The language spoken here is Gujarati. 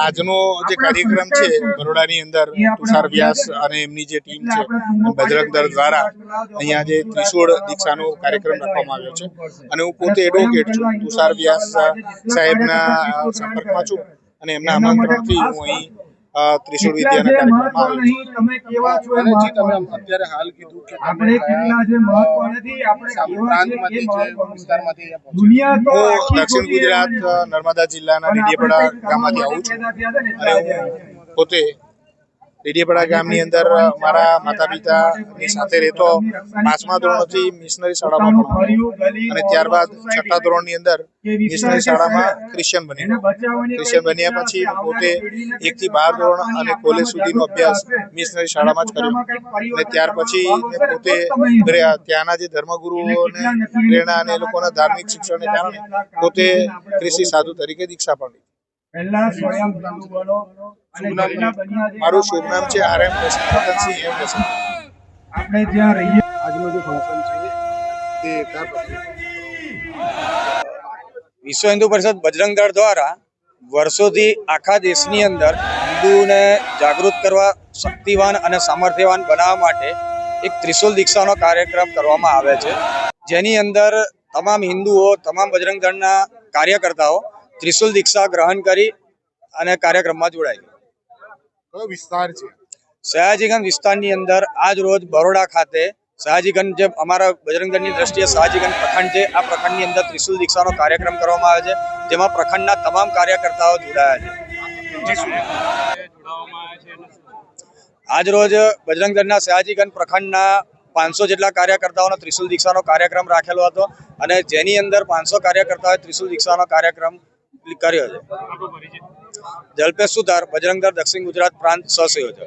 આજનો જે કાર્યક્રમ છે બરોડાની અંદર તુષાર વ્યાસ અને એમની જે ટીમ છે બજરંગ દળ દ્વારા અહીંયા જે ત્રિશૂળ દીક્ષાનો કાર્યક્રમ રાખવામાં આવ્યો છે અને હું પોતે એડવોકેટ છું, તુષાર વ્યાસ સાહેબના સંપર્કમાં છું અને એમના આમંત્રણથી હું અહીં ત્રિશૂળ વિદ્યાના કાર્યક્રમમાં આવ્યો છું। અત્યારે હાલ કીધું કે આપણે દક્ષિણ ગુજરાત નર્મદા જિલ્લાના ડેડિયાપાડા ગામમાંથી આવું છું અને હું પોતે ડેડિયાપાડા ગામની અંદર મારા માતા પિતાની સાથે રહેતો 5મા ધોરણથી મિશનરી શાળામાં ભણ્યો અને ત્યારબાદ 6ઠા ધોરણની અંદર મિશનરી શાળામાં ક્રિશ્ચિયન બન્યા પછી પોતે 1 થી 12 ધોરણ અને કોલેજ સુધીનો અભ્યાસ મિશનરી શાળામાં જ કર્યો અને ત્યાર પછી પોતે ત્યાંના જે ધર્મગુરુઓને પ્રેરણા અને એ લોકોના ધાર્મિક શિક્ષણને કારણે પોતે ખ્રિસ્તી સાધુ તરીકે દીક્ષા પણ લીધી। મારું શુભ નામ છે RM રતનસિંહ એમ વસંત। આપણે જ્યાં રહીએ આજનો જે ફંક્શન છે તે વિશ્વ હિન્દુ પરિષદ બજરંગ દળ દ્વારા વર્ષોથી આખા દેશની અંદર હિન્દુઓને જાગૃત કરવા, શક્તિવાન અને સામર્થ્યવાન બનાવવા માટે એક ત્રિશૂલ દીક્ષાનો કાર્યક્રમ કરવામાં આવે છે, જેની અંદર તમામ હિન્દુઓ, તમામ બજરંગ દળના કાર્યકર્તાઓ ત્રિશૂલ દીક્ષા ગ્રહણ કરી અને કાર્યક્રમમાં જોડાય। કયો વિસ્તાર છે? સયાજીગંજ વિસ્તારની અંદર આજ રોજ બરોડા ખાતે સયાજીગંજ, જે અમારા બજરંગ દળની દ્રષ્ટિએ સયાજીગંજ પ્રખંડ છે, આ પ્રખંડની અંદર ત્રિશૂલ દીક્ષાનો કાર્યક્રમ કરવામાં આવે છે, જેમાં પ્રખંડના તમામ કાર્યકર્તાઓ જોડાયા છે। આજ રોજ બજરંગ દળના સયાજીગંજ પ્રખંડના 500 જેટલા કાર્યકર્તાઓનો ત્રિશૂલ દીક્ષાનો કાર્યક્રમ રાખેલો હતો અને જેની અંદર 500 કાર્યકર્તાઓએ ત્રિશૂલ દીક્ષાનો કાર્યક્રમ કર્યો છે। જલ્પેશ સુતાર, બજરંગ દળ દક્ષિણ ગુજરાત પ્રાંત સહસંયોજક।